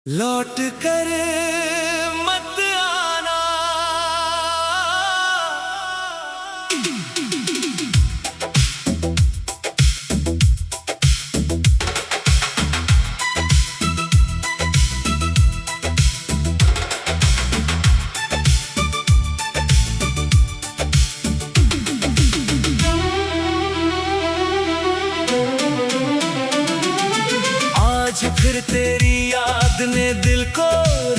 लौट कर मत आना। आज फिर तेरी याद ने दिल को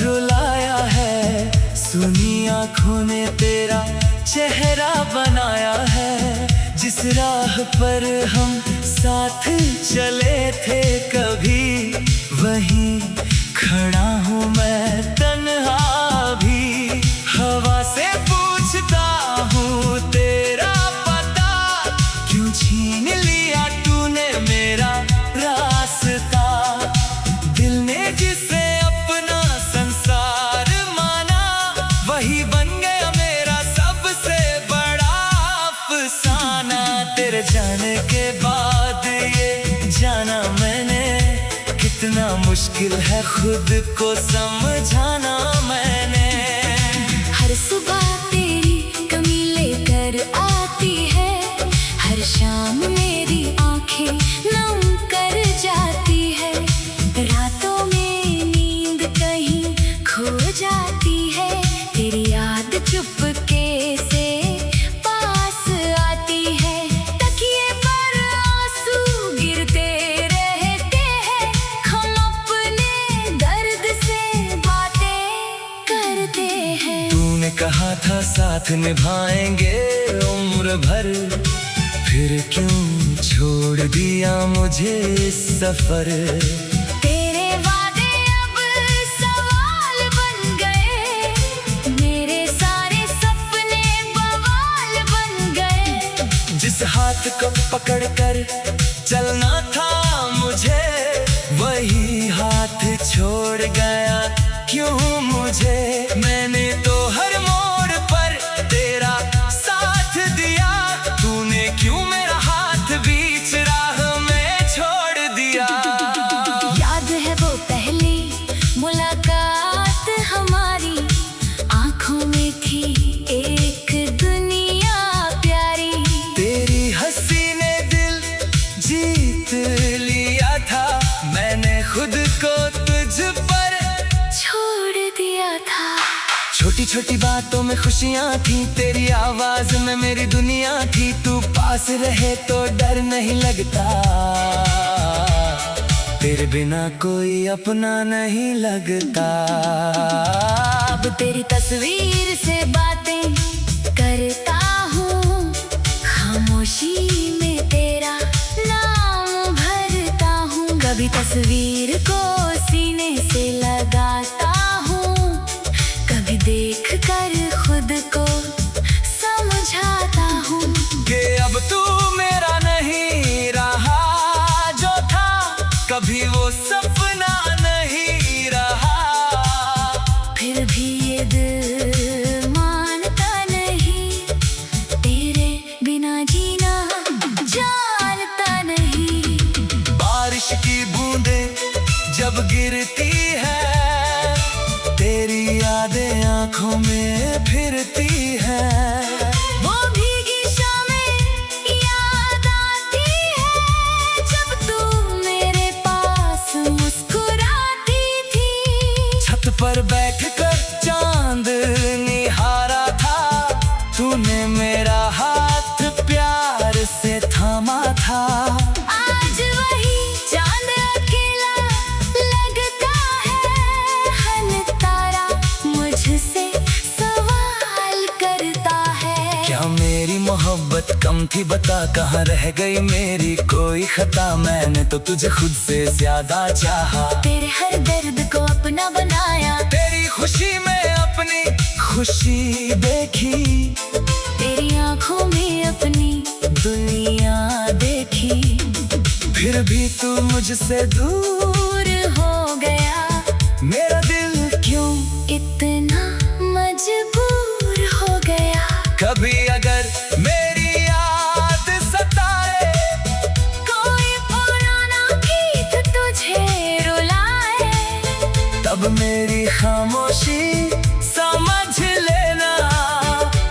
रुलाया है। सुनी आँखों ने तेरा चेहरा बनाया है। जिस राह पर हम साथ चले थे कभी, वहीं खड़ा हूँ मैं तन्हा भी। हवा से पूछता हूँ तेरा पता, क्यों छीन लिया तूने मेरा रास्ता। दिल ने जिसे अपना संसार माना, वही बन गया मेरा सबसे बड़ा अफसाना। तेरे जाने के बाद ये जाना मैंने, कितना मुश्किल है खुद को समझाना मैंने। हर सुबह तेरी कमी लेकर आती है, हर शाम मेरी आंखें नम कर जाती है। रातों में नींद कहीं खो जाती है, तेरी याद चुपके से पास आती है। तकिए पर आंसू गिरते रहते हैं, हम अपने दर्द से बातें करते हैं। तूने कहा था साथ निभाएंगे उम्र भर, फिर क्यों छोड़ दिया मुझे इस सफर। तेरे वादे अब सवाल बन गए, मेरे सारे सपने बवाल बन गए। जिस हाथ को पकड़कर चलना था मुझे, वही हाथ छोड़ गया क्यों मुझे। मैंने तो हर मोड़ पर तेरा साथ दिया, तूने क्यों मेरा हाथ बीच राह में छोड़ दिया। याद है वो पहली मुलाकात हमारी, आंखों में थी एक दुनिया प्यारी। तेरी हंसी ने दिल जीत लिया था, मैंने खुद को तुझ पर छोड़ दिया था। छोटी छोटी बातों में खुशियाँ थी, तेरी आवाज में मेरी दुनिया थी। तू पास रहे तो डर नहीं लगता, तेरे बिना कोई अपना नहीं लगता। अब तेरी तस्वीर से बातें करता हूँ, खामोशी में तेरा नाम भरता हूँ। कभी तस्वीर को सीने से लगाता हूँ, कभी देख कर खुद को समझाता हूँ। कि अब तू मेरा नहीं रहा, जो था कभी वो सपना नहीं रहा। फिर भी ये दिल मानता नहीं, तेरे बिना जीना जानता नहीं। बारिश की बूंदें जब गिरती है, तेरी यादें आंखों में फिरती है। वो भीगी शामें याद आती है, जब तू मेरे पास मुस्कुराती थी। छत पर बैठकर चांद निहारा था, तूने मेरा हाथ प्यार से थामा था। आज वही चांद अकेला लगता है, हन तारा मुझसे सवाल करता है। क्या मेरी मोहब्बत कम थी बता, कहाँ रह गई मेरी कोई खता। मैंने तो तुझे खुद से ज्यादा चाहा, तेरे हर दर्द को अपना बनाया। तेरी खुशी में अपनी खुशी देखी, तेरी आंखों में अपनी दुनिया देखी। फिर भी तू मुझसे दूर हो गया, मेरा दिल क्यों इतना मजबूर हो गया। कभी अगर मेरी याद सताए, कोई पुराना गीत तुझे रुलाए, अब मेरी खामोशी समझ लेना,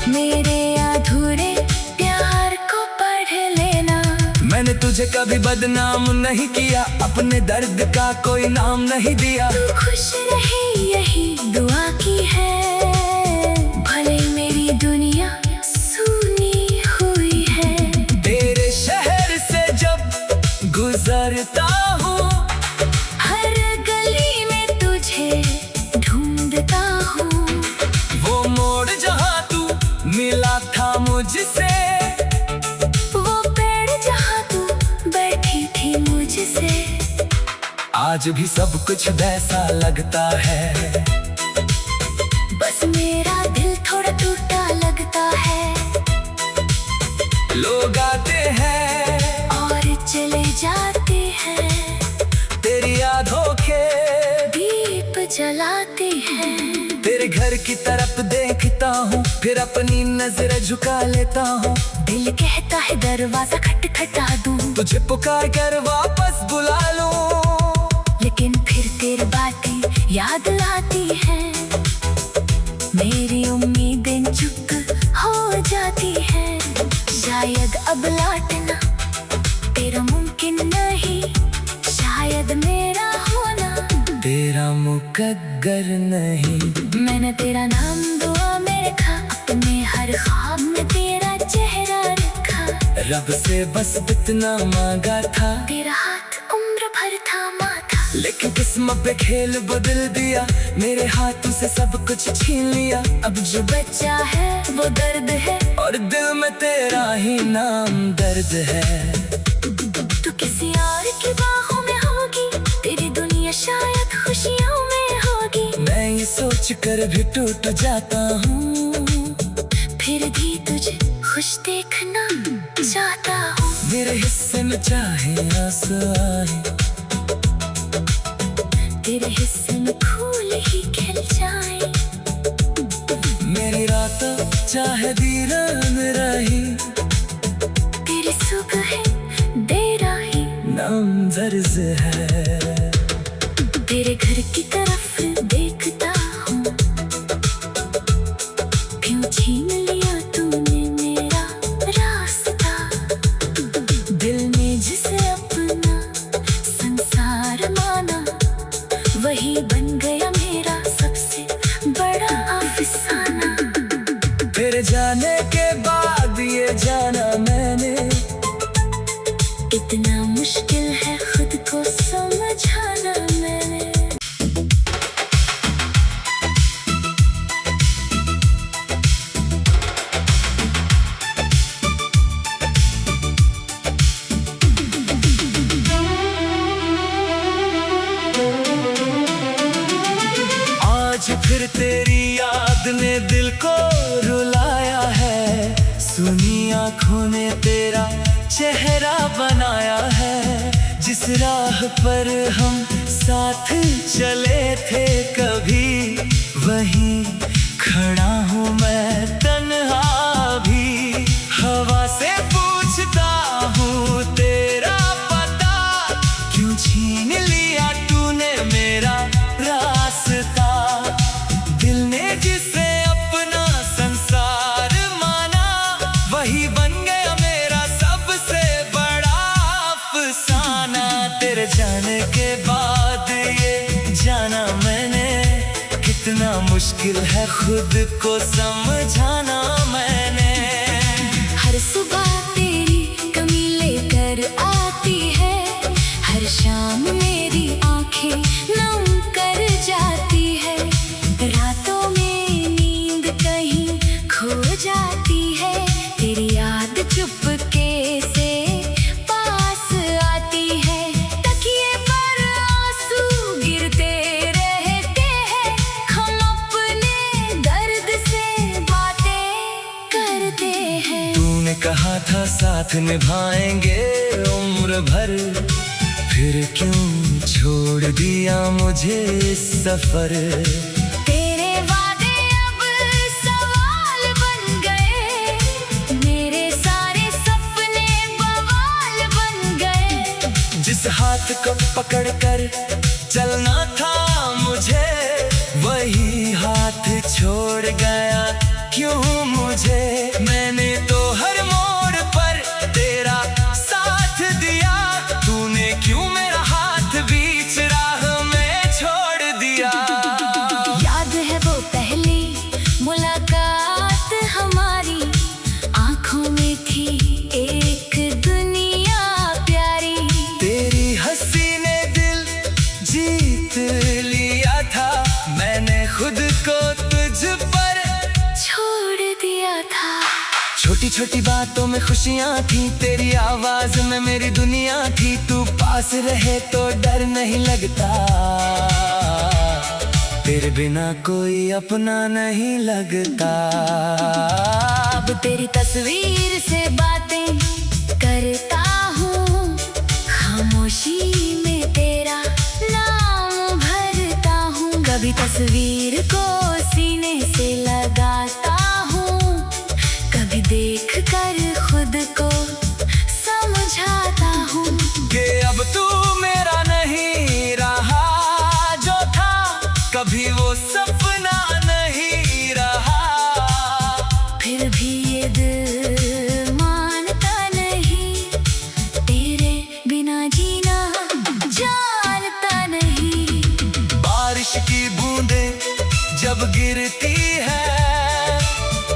मेरे अधूरे प्यार को पढ़ लेना। मैंने तुझे कभी बदनाम नहीं किया, अपने दर्द का कोई नाम नहीं दिया। तू खुश रहे यही दुआ की है, भले मेरी दुनिया सुनी हुई है। तेरे शहर से जब गुजरता हूँ, हर गली में तुझे ढूंढता हूँ। वो मोड़ जहाँ तू मिला था मुझसे, वो पेड़ जहाँ तू बैठी थी मुझसे। आज भी सब कुछ वैसा लगता है, बस मेरा दिल थोड़ा टूटा लगता है। लोग आते हैं और चले जाते हैं, तेरी यादों के दीप जलाते हैं। तेरे घर की तरफ देखता हूँ, फिर अपनी नजर झुका लेता हूँ। दिल कहता है दरवाजा खटखटा दूं, तुझे पुकार कर वापस बुला लूं, लेकिन फिर तेरी बातें याद आती हैं। मेरी उम्मीदें चुप हो जाती हैं। शायद अब लौटना तेरा मुमकिन नहीं, शायद मेरा होना तेरा मुकद्दर नहीं। मैंने तेरा नाम दुआ में रखा, अपने हर ख्वाब में तेरा चेहरा रखा। रब से बस इतना मांगा था, तेरा हाथ उम्र भर थामा था। लेकिन किस्मत पे खेल बदल दिया, मेरे हाथों से सब कुछ छीन लिया। अब जो बचा है वो दर्द है, और दिल में तेरा ही नाम दर्द है। तू किसी और की बाहों में होगी, तेरी दुनिया शायद खुशियों में होगी। मैं ये सोच कर भी टूट जाता हूँ, फिर भी तुझे खुश देखना चाहता हूँ। मेरे हिस्से में चाहे आंसू आए, तेरे हिस्से में फूल ही खिल जाए। मेरी रात चाहे वीरान रही, तेरी सुबह देर आई नाम दर्ज है। तेरे घर की तरफ देखता हूँ, क्यों छीन लिया तूने मेरा रास्ता। दिल ने जिसे अपना संसार माना, वही बन गया मेरा सबसे बड़ा अफसाना। तेरे जाने के बाद ये जाना मैंने, इतना मुश्किल है खुद को समझाना मैंने। आज फिर तेरी याद ने दिल को रुलाया है, सुनी आँखों ने तेरा चेहरा बनाया है। जिस राह पर हम साथ चले थे कभी, वहीं खड़ा हूँ मैं तन्हा भी। हवा से पूछता हूँ तेरा पता, क्यों छीन लिया तूने मेरा रास्ता। दिल ने जिसे अपना संसार माना, वही बन गया मेरा सबसे बड़ा अफसाना। तेरे जाने के बाद ये जाना मैंने, कितना मुश्किल है खुद को समझाना मैंने। हर सुबह तेरी कमी लेकर आती है, हर शाम मेरी आंखें नम कर जाती है। रातों में नींद कहीं खो जाती है, तेरी याद चुपके से पास आती है। तकिए पर आंसू गिरते रहते हैं, हम अपने दर्द से बातें करते हैं। तूने कहा था साथ निभाएंगे उम्र भर, फिर क्यों छोड़ दिया मुझे इस सफर। तेरे वादे अब सवाल बन गए, मेरे सारे सपने बवाल बन गए। जिस हाथ को पकड़ कर चलना था मुझे, गया क्यों मुझे। मैंने तो हर मोड़ पर तेरा साथ दिया, तूने क्यों मेरा हाथ बीच राह में छोड़ दिया। याद है वो पहली मुलाकात हमारी, आंखों में थी एक दुनिया प्यारी। तेरी हंसी ने दिल जीत लिया था, मैंने खुद को तुझ पर छोड़ दिया था। छोटी छोटी बातों में खुशियाँ थी, तेरी आवाज में मेरी दुनिया थी। तू पास रहे तो डर नहीं लगता, तेरे बिना कोई अपना नहीं लगता। अब तेरी तस्वीर से बातें करता हूँ, खामोशी में तेरा नाम भरता हूँ। कभी तस्वीर को सीने से लगाता हूँ, कभी देख कर खुद को समझाता हूँ कि अब तू मेरा नहीं रहा, जो था कभी वो सपना नहीं रहा। फिर भी ये दिल मानता नहीं, तेरे बिना जीना जानता नहीं। बारिश की बूंदें जब गिरती है,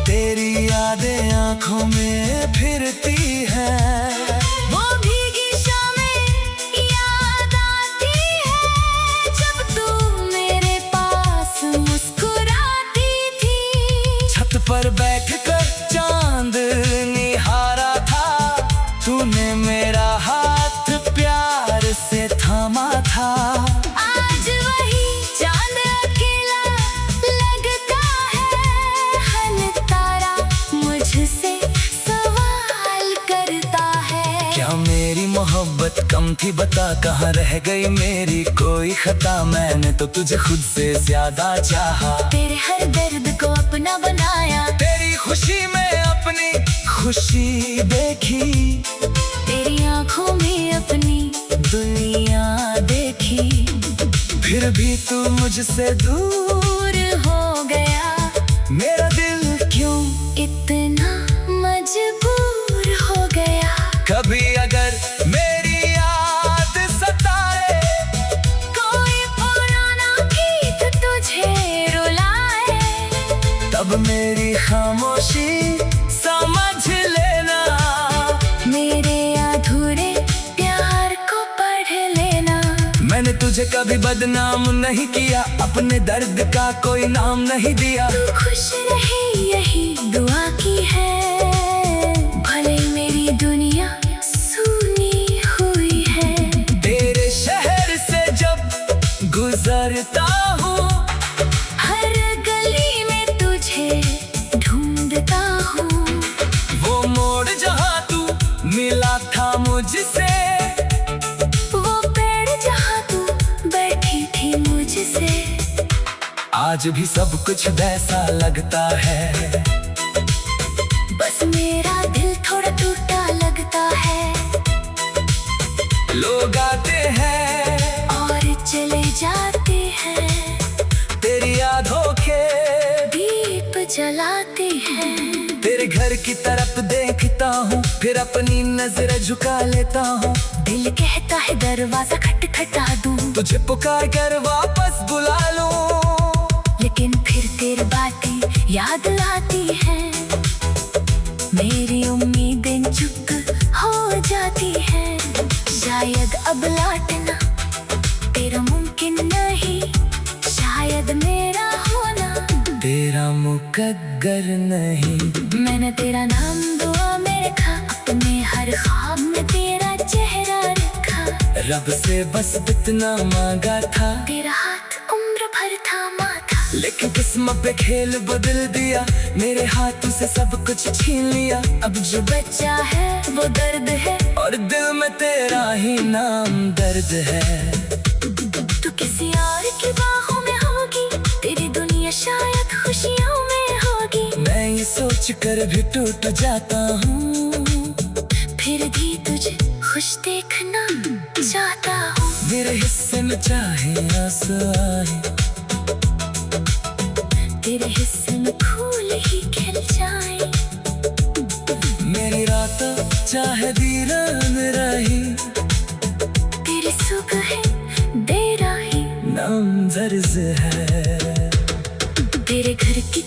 तेरी यादें आंखों में फिरती है। वो भीगी शामें याद आती है, जब तू मेरे पास मुस्कुराती थी। छत पर बैठकर चांद निहारा था, तूने मेरा हाथ प्यार से थामा था। आज वही चांद अकेला लगता है, हन तारा मुझसे सवाल करता है। क्या मेरी मोहब्बत कम थी बता, कहाँ रह गई मेरी कोई खता। मैंने तो तुझे खुद से ज्यादा चाहा, तेरे हर दर्द को अपना बनाया। तेरी खुशी में अपनी खुशी देखी, तेरी आंखों में अपनी दुनिया देखी। फिर भी तू मुझसे दूर हो गया, मेरा दिल क्यों इतना मजबूर हो गया। कभी अगर मेरी याद सताए, कोई पुराना गीत तुझे रुलाए, तब मेरी खामोशी समझ लेना। मेरे अधूरे प्यार को पढ़ लेना। मैंने तुझे कभी बदनाम नहीं किया, अपने दर्द का कोई नाम नहीं दिया। तू खुश रहे यही दुआ की है, भले मेरी दुनिया सूनी हुई है। तेरे शहर से जब गुजरता हूँ, हर गली में तुझे ढूंढता हूँ। वो मोड़ जहाँ तू मिला था मुझसे, वो पेड़ जहाँ तू बैठी थी मुझसे, आज भी सब कुछ वैसा लगता है। बस मेरा दिल थोड़ा टूटा लगता है। लोग आते हैं और चले जाते हैं, तेरी यादों के दीप जलाते हैं। तेरे घर की तरफ देखता हूँ, फिर अपनी नजर झुका लेता हूँ। दिल कहता है दरवाजा खटखटा दूं, तुझे पुकार कर वापस बुला लूं, लेकिन फिर तेरी बातें याद लाती हैं। मेरी उम्मीदें चुप हो जाती हैं। शायद अब लौटना तेरा मुमकिन नहीं, शायद मेरा होना तेरा मुकद्दर नहीं। मैंने तेरा नाम दुआ में रखा, अपने हर ख्वाब में तेरा चेहरा रखा। रब से बस इतना मांगा था, तेरा हाथ उम्र भर थामा था। लेकिन किस्मत पे खेल बदल दिया, मेरे हाथों से सब कुछ छीन लिया। अब जो बचा है वो दर्द है, और दिल में तेरा ही नाम दर्द है। तू किसी और की बाहों में होगी, तेरी दुनिया शायद खुशियों में होगी। मैं ये सोच कर भी टूट जाता हूँ, फिर भी तुझे खुश देखना चाहता हूँ। मेरे हिस्से में चाहे आंसू आए, तेरे हिस्से में चाहे दीरान रही, तेरी सुबह है दे राही, नाम दर्ज है। तेरे घर की